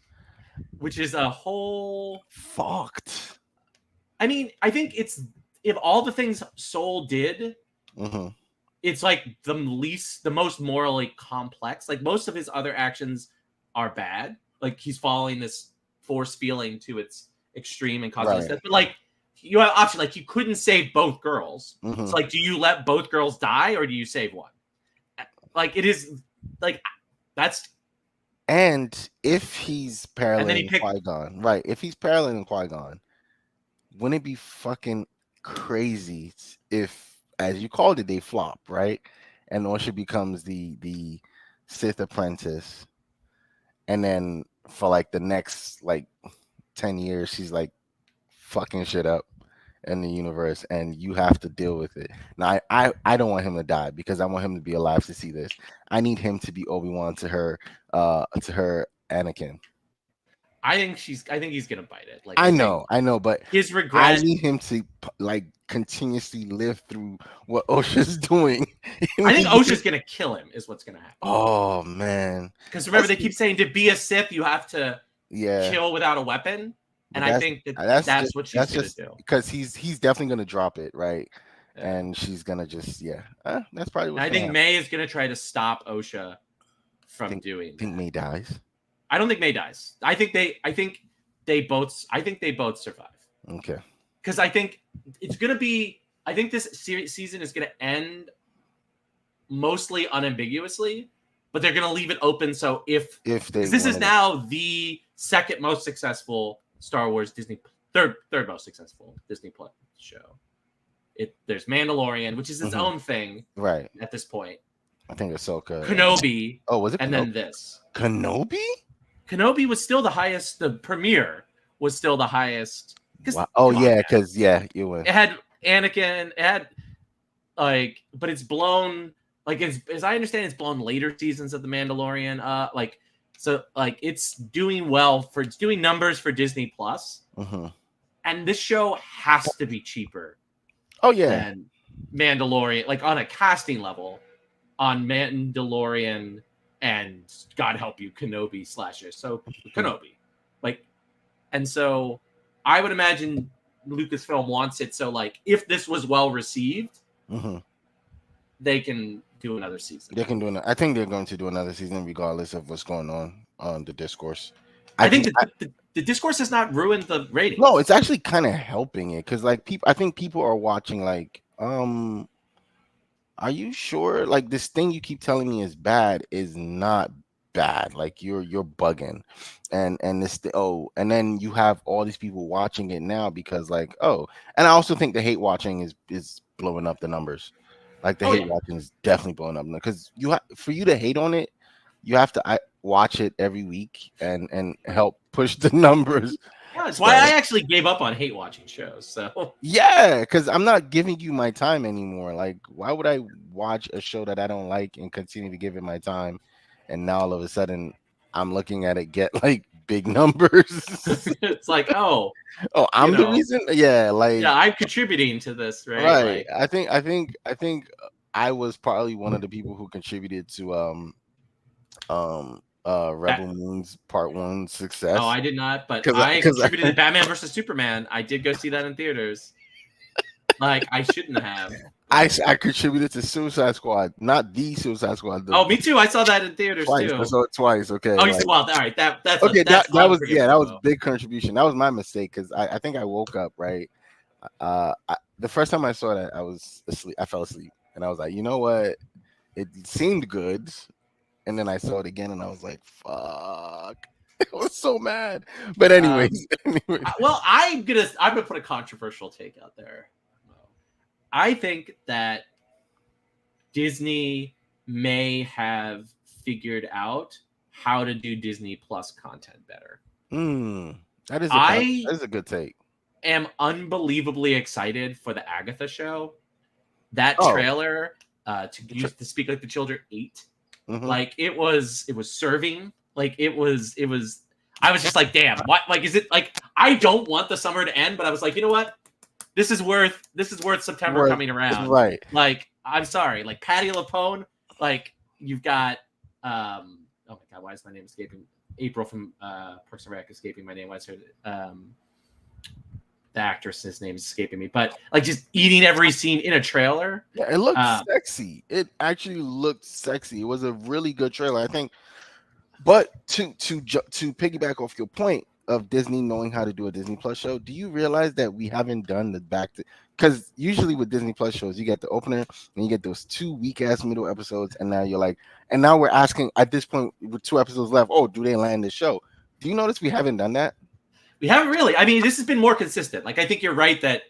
which is a whole. Fucked. I mean, I think it's if all the things Soul did, Mm-hmm. it's like the most morally complex. Like most of his other actions are bad. Like he's following this force feeling to its extreme and causing Right. death. But like you have option, like you couldn't save both girls. Mm-hmm. So like, do you let both girls die or do you save one? Like it is like that's And if he's and then he paralleling picked. Qui-Gon, right? If he's paralleling Qui-Gon, wouldn't it be fucking crazy if, as you called it, they flop, right? And Orsha becomes the Sith apprentice, and then for like the next like 10 years, she's like fucking shit up in the universe, and you have to deal with it. Now, I don't want him to die because I want him to be alive to see this. I need him to be Obi-Wan to her Anakin. I think he's gonna bite it. Like I think know, but his I regret. need him to like continuously live through what Osha's doing. I think OSHA's gonna kill him. Is what's gonna happen. Oh man, Because remember, they keep saying to be a Sith, you have to yeah, kill without a weapon, but and I think that that's what she's that's gonna just do. because he's definitely gonna drop it, right? Yeah. And she's gonna just that's probably And what's I gonna think happen. May is gonna try to stop OSHA from Think doing. think That. May dies. I don't think May dies. I think they both survive. Okay. Because I think it's gonna be. I think this season is gonna end mostly unambiguously, but they're gonna leave it open. So If they because this is wanna- now the second most successful Star Wars Disney third most successful Disney Plus show. There's Mandalorian, which is its Mhm. own thing right, at this point. I think Ahsoka. Kenobi, Oh, was it and Kenobi? then this. Kenobi? Kenobi was still the highest. The premiere was still the highest. Wow. Oh come on, yeah, man. because you win. It had Anakin. It had like, but it's blown. Like as I understand, it's blown later seasons of the Mandalorian. It's doing well it's doing numbers for Disney Plus, Mm-hmm. and this show has to be cheaper Oh yeah. than Mandalorian. Like on a casting level, on Mandalorian and God help you, Kenobi slasher. So Kenobi, like, and so I would imagine Lucasfilm wants it. So like, if this was well received, Mm-hmm. they can do another season. They can do I think they're going to do another season regardless of what's going on the discourse. I think the discourse has not ruined the ratings. No, it's actually kind of helping it because like I think people are watching like are you sure like this thing you keep telling me is bad is not bad, like you're bugging, and and then you have all these people watching it now because like and I also think the hate watching is blowing up the numbers. Like the hate watching is definitely blowing up because for you to hate on it, you have to watch it every week and help push the numbers. Yeah, that's why I actually gave up on hate watching shows. So yeah, because I'm not giving you my time anymore. Like, why would I watch a show that I don't like and continue to give it my time? And now all of a sudden, I'm looking at it get like big numbers. it's like, I'm the reason. Yeah, like I'm contributing to this, right? Right. Like, I think I was probably one of the people who contributed to Rebel Moon's Part 1 success. Oh, I did not, but I contributed to Batman versus Superman. I did go see that in theaters. Like I shouldn't have. I contributed to Suicide Squad, not the Suicide Squad. Me too. I saw that in theaters twice. too. I saw it twice. Okay. Oh, you said, well, all right. That's okay. That was big contribution. That was my mistake because I think I woke up right. The first time I saw that, I was asleep. I fell asleep, and I was like, you know what? It seemed good, and then I saw it again, and I was like, fuck. I was so mad. But anyways, well, I'm gonna put a controversial take out there. I think that Disney may have figured out how to do Disney Plus content better. That is a good take. Am unbelievably excited for the Agatha show. That trailer to speak like the children 8. Mm-hmm. Like it was serving. Like it was I was just like, damn, what? Like, is it like I don't want the summer to end, but I was like, you know what? this is worth September Worth- coming around. right. Like, I'm sorry, like Patty LaPone, like you've got oh my god, why is my name escaping? April from Parks and Rec escaping my name. Why is her the actress's name is escaping me? But like just eating every scene in a trailer. Yeah, it looked sexy. It actually looked sexy. It was a really good trailer, I think. But to piggyback off your point of Disney knowing how to do a Disney Plus show, do you realize that we haven't done the back to, because usually with Disney Plus shows you get the opener and you get those 2 weak ass middle episodes, and now you're like, and now we're asking at this point with 2 episodes left, oh, do they land the show? Do you notice we haven't done that? We haven't really. I mean, this has been more consistent. Like, I think you're right that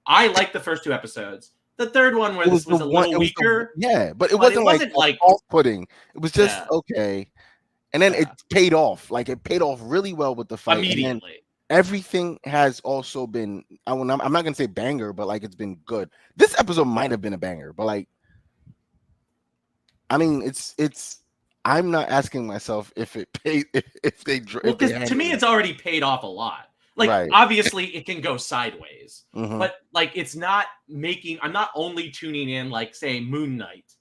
I like the first 2 episodes. The third one where this was a little weaker. But it wasn't like off-putting. It was just okay. And then it paid off. Like, it paid off really well with the fight. Immediately. Everything has also been, I'm not going to say banger, but like it's been good. This episode might have been a banger, but like, I mean, it's I'm not asking myself if it paid, if they well, because to me, it's already paid off a lot. Like, obviously, it can go sideways, but like, it's not making. I'm not only tuning in, like, say, Moon Knight,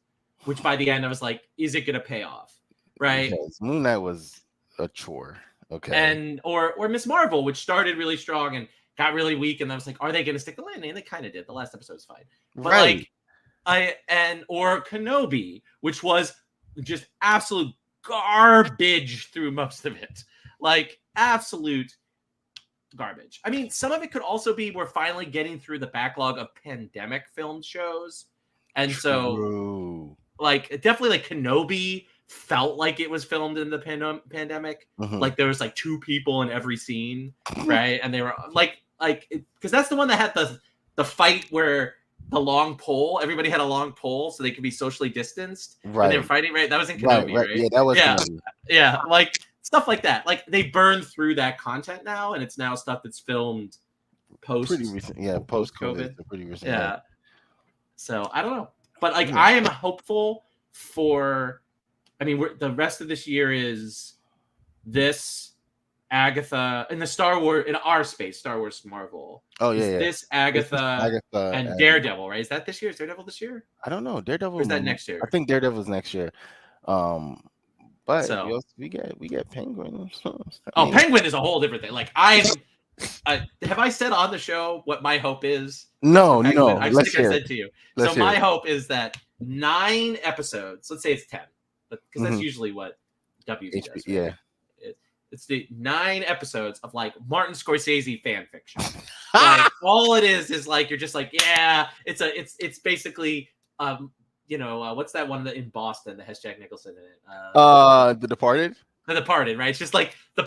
which by the end I was like, is it going to pay off? Right? Because Moon Knight was a chore. Okay. And or Miss Marvel, which started really strong and got really weak, and I was like, are they going to stick the landing? And they kind of did. The last episode was fine, but or Kenobi, which was just absolute garbage through most of it, like absolute garbage. I mean, some of it could also be we're finally getting through the backlog of pandemic film shows, and so like definitely like Kenobi felt like it was filmed in the pandemic. Like there was like 2 people in every scene, right? And they were like because that's the one that had the fight where the long pole, everybody had a long pole so they could be socially distanced. Right. And they were fighting, right? That was in Kenobi, right? Yeah, that was Kenobi. Yeah, like stuff like that. Like they burned through that content now, and it's now stuff that's filmed post. Pretty recent, yeah, post COVID. Pretty recent. Yeah. So I don't know, but like I am hopeful for. I mean, the rest of this year is this Agatha in the Star Wars in our space, Star Wars Marvel. Oh yeah, This Agatha and Daredevil, right? Is that this year? Is Daredevil this year? I don't know. Daredevil. Or is that next year? I think Daredevil's next year. But so, we get Penguin. Penguin is a whole different thing. Like have I said on the show what my hope is? No. I think I said to you. So my hope is that 9 episodes. Let's say it's 10. Because that's usually what WB does. Right? Yeah. It's the 9 episodes of like Martin Scorsese fan fiction. Like all it is like you're just like, yeah, it's basically what's that one in Boston that has Jack Nicholson in it? The Departed? The Departed, right? It's just like the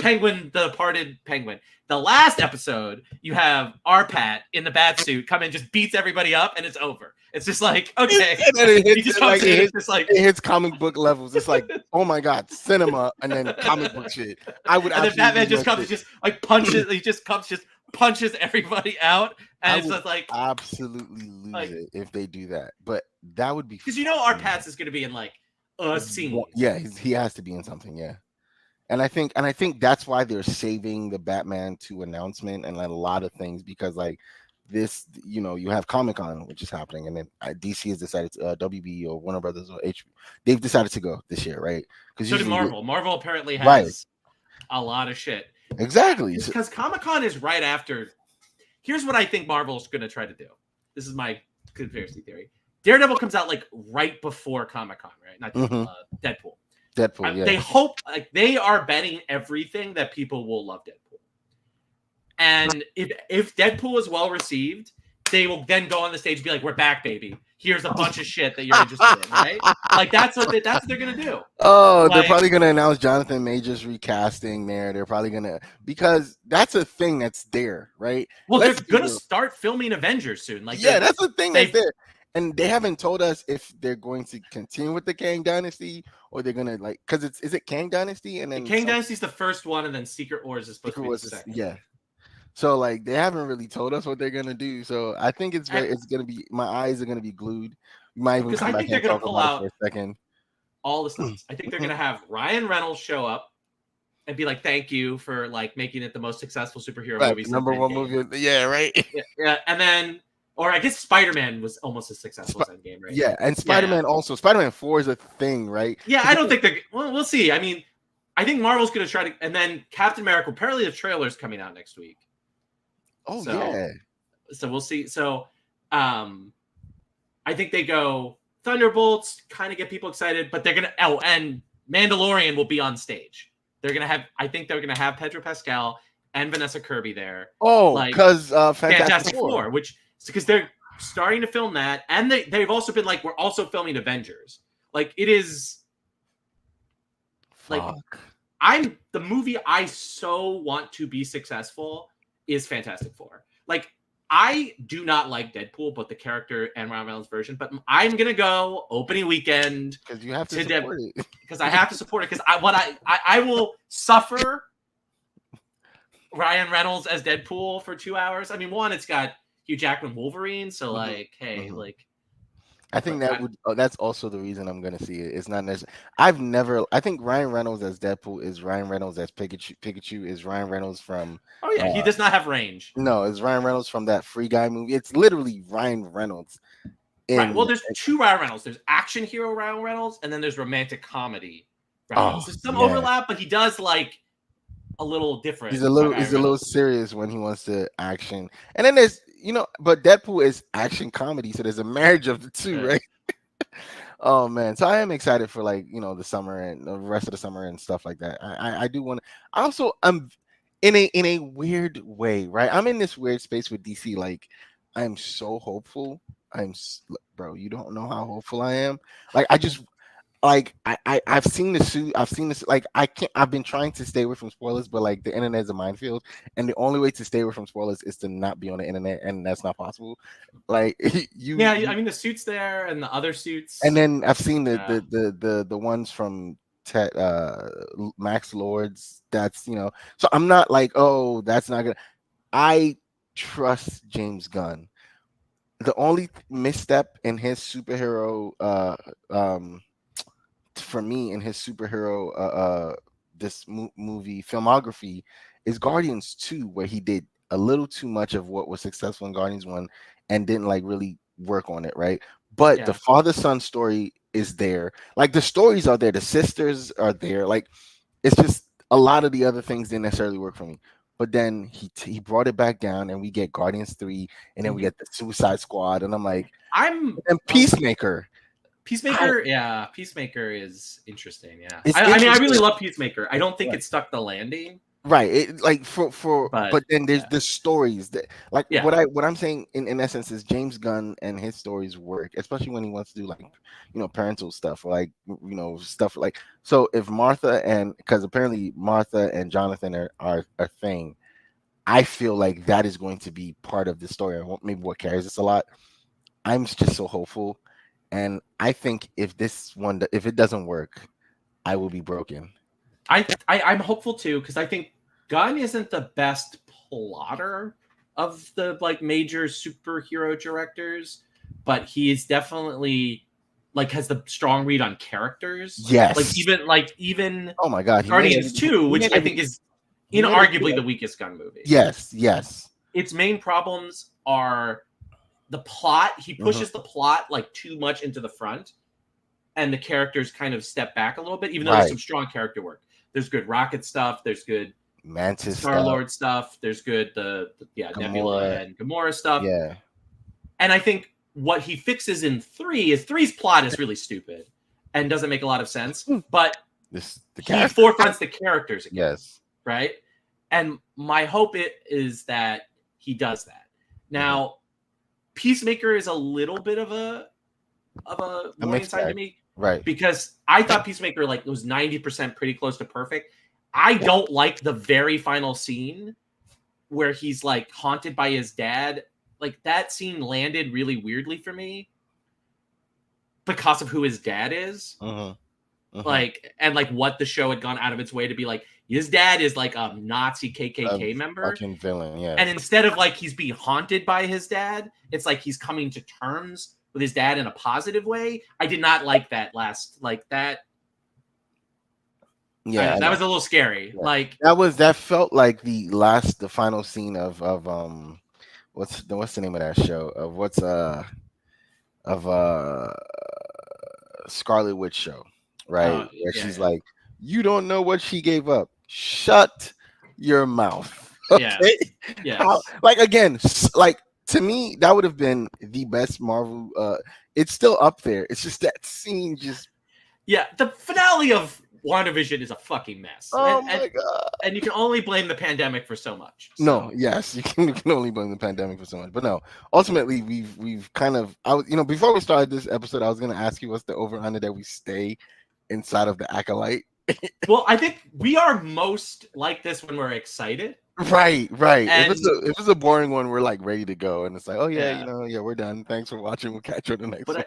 Departed Penguin. The last episode, you have Arpat in the bat suit come in, just beats everybody up, and it's over. It's just like, okay. It hits comic book levels. It's like, oh my god, cinema, and then comic book shit. I would. And then Batman just comes, and just like punches. He just comes, just punches everybody out, and it's just like absolutely lose it if they do that. But that would be because Arpats is going to be in like a scene. Yeah, he has to be in something. Yeah. And I think that's why they're saving the Batman 2 announcement and like a lot of things, because like this, you have Comic-Con, which is happening, and then DC has decided to, WB or Warner Brothers or HBO, they've decided to go this year, right? Because so did Marvel. Marvel apparently has a lot of shit. Exactly. Because Comic-Con is right after. Here's what I think Marvel's going to try to do. This is my conspiracy theory. Daredevil comes out like right before Comic-Con, right? Not Deadpool. Yeah. They hope, like, they are betting everything that people will love Deadpool. And if Deadpool is well received, they will then go on the stage and be like, "We're back, baby. Here's a bunch of shit that you're interested in," right? Like that's what they're gonna do. Oh, they're probably gonna announce Jonathan Majors recasting there. They're probably gonna, because that's a thing that's there, right? Well, they're gonna start filming Avengers soon. Like, that's the thing that's there. And they haven't told us if they're going to continue with the Kang Dynasty or they're gonna because is it Kang Dynasty and then Kang Dynasty is the first one, and then Secret Wars is supposed to be the second. Yeah. So like they haven't really told us what they're gonna do. So I think it's gonna be, my eyes are gonna be glued. You might even come back and talk about it for a second. All the stuff. I think they're gonna have Ryan Reynolds show up. and be like, "Thank you for like making it the most successful superhero Right, movie the since number one Endgame." movie. Yeah, right. Yeah, yeah, and then, or I guess Spider-Man was almost as successful as Sp- Endgame, right? yeah, and Yeah, yeah, Spider-Man also. Spider-Man 4 is a thing, right? yeah. 'Cause I you don't think, think they're. Well, we'll see. I mean, I think Marvel's gonna try to, and then Captain America. Apparently, the trailer's coming out next week, oh so yeah. we'll see. So, um, I think they go Thunderbolts, kind of get people excited, but they're gonna. Oh, and Mandalorian will be on stage. They're gonna have. I think they're gonna have Pedro Pascal and Vanessa Kirby there, Oh, like because Fantastic Fantastic Four. Four, which because they're starting to film that, and they've also been like, we're also filming Avengers. Like it is like Fuck. I'm the movie I so want to be successful is Fantastic Four. Like I do not like Deadpool, but the character and Ryan Reynolds version. But I'm gonna go opening weekend Because you have to to support it. because I have to support it because I will suffer Ryan Reynolds as Deadpool for 2 hours. I mean, one, it's got Hugh Jackman Wolverine, so Mhm, like, hey, mhm. like, I think but that would. That's also the reason I'm gonna see it. It's not necessarily. I've never. I think Ryan Reynolds as Deadpool is Ryan Reynolds as Pikachu. Pikachu is Ryan Reynolds from. oh yeah, he Uh, does not have range. no, it's Ryan Reynolds from that Free Guy movie. It's literally Ryan Reynolds Right. Well, in. there's two Ryan Reynolds. There's action hero Ryan Reynolds, and then there's romantic comedy Ryan Oh Reynolds. There's some yeah, overlap, but he does like a little different he's a little. Ryan He's a little Reynolds. serious when he wants to action. And then there's but Deadpool is action comedy, so there's a marriage of the two, Right. right? Oh man, so I am excited for like the summer and the rest of the summer and stuff like that. I do want to. I also I'm in a weird way, right? I'm in this weird space with DC. Like I'm so hopeful. Bro, you don't know how hopeful I am. Like I just like I've seen the suit. I've seen this. Like I can't. I've been trying to stay away from spoilers, but like the internet is a minefield, and the only way to stay away from spoilers is to not be on the internet, and that's not possible. Like Yeah, you I mean the suits there and the other and suits. then I've seen the Yeah. the the the ones from Max Lords. That's so I'm not like, oh, that's not gonna. I trust James Gunn. The only misstep in his superhero, for me, in his superhero, movie filmography, is Guardians 2, where he did a little too much of what was successful in Guardians 1 and didn't like really work on it, right? But the Yeah. father son story is there. Like the stories are there, the sisters are there. Like it's just a lot of the other things didn't necessarily work for me. But then he brought it back down, and we get Guardians 3, and then we Mhm. get the Suicide Squad, and I'm like, I'm and Peacemaker. I Peacemaker. Yeah, Peacemaker is interesting. Yeah, It's I mean, I really interesting. love Peacemaker. I don't think it stuck the landing, Right. It like but but then there's yeah, the stories that like yeah. what I'm saying in essence is James Gunn and his stories work, especially when he wants to do like parental stuff or like stuff like. So if Martha, and because apparently Martha and Jonathan are a thing, I feel like that is going to be part of the story and maybe what carries us a lot. I'm just so hopeful, and I think if it doesn't work, I will be broken. I'm hopeful too because I think Gunn isn't the best plotter of the like major superhero directors, but he is definitely like has the strong read on characters. Yes. Like even Oh my God, Guardians 2, he which made I every think is he made it feel inarguably like the weakest Gunn movie. yes, yes. Its main problems are the plot. He Mhm. pushes the plot like too much into the front, and the characters kind of step back a little bit, even though there's Right. some strong character work. There's good Rocket stuff. There's good Mantis Star stuff, Lord stuff. There's good Nebula Gamora. and Gamora stuff. Yeah. And I think what he fixes in three's plot is really stupid and doesn't make a lot of sense. Hmm. But The he character. forefronts the characters again, Yes. right? And my hope is that he does that. Now, Peacemaker is a little bit of a A warning mixed sign to bag. me Right. because I thought Peacemaker like was 90% pretty close to perfect. I don't like the very final scene where he's like haunted by his dad. Like that scene landed really weirdly for me because of who his dad is. Like and like what the show had gone out of its way to be like his dad is like a Nazi A KKK member. fucking villain. Yeah. And instead of like he's being haunted by his dad, it's like he's coming to terms with his dad in a positive way. I did not like that last like that. Yeah, I That know. was a little scary. Yeah. Like, That felt like the final scene of what's the name of that show? Of what's of Scarlet Witch show, right? Where yeah, she's yeah, like, "You don't know what she gave up. Shut your mouth." yeah, Okay? How yes. like again, like to me that would have been the best Marvel it's still up there. It's just that scene just Yeah, the finale of WandaVision is a fucking mess. oh my god. And you can only blame the pandemic for so much. No, So, yes, you can only blame the pandemic for so much, but no. Ultimately, we've kind of I was before we started this episode, I was gonna ask you what's the over under that we stay inside of the Acolyte. well, I think we are most like this when we're excited. Right, right. And If it's a boring one, we're like ready to go, and it's like, oh yeah, yeah, yeah, we're done. Thanks for watching. We'll catch you on the next but one.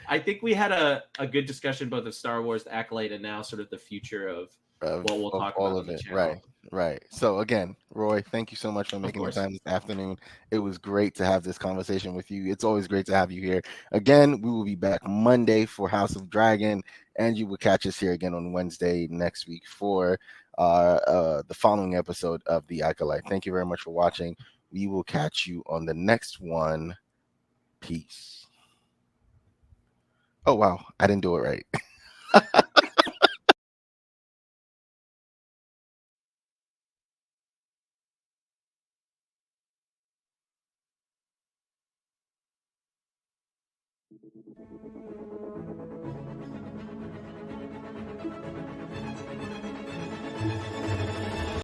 I think we had a good discussion both of Star Wars, the Acolyte, and now sort of the future of what we'll Of talk all about on of the it. Right, channel. right. So again, Roy, thank you so much for Of making the course. time this afternoon. It was great to have this conversation with you. It's always great to have you here. Again, we will be back Monday for House of Dragon, and you will catch us here again on Wednesday next week for the following episode of The Acolyte. Thank you very much for watching. We will catch you on the next one. Peace. Oh wow, I didn't do it right.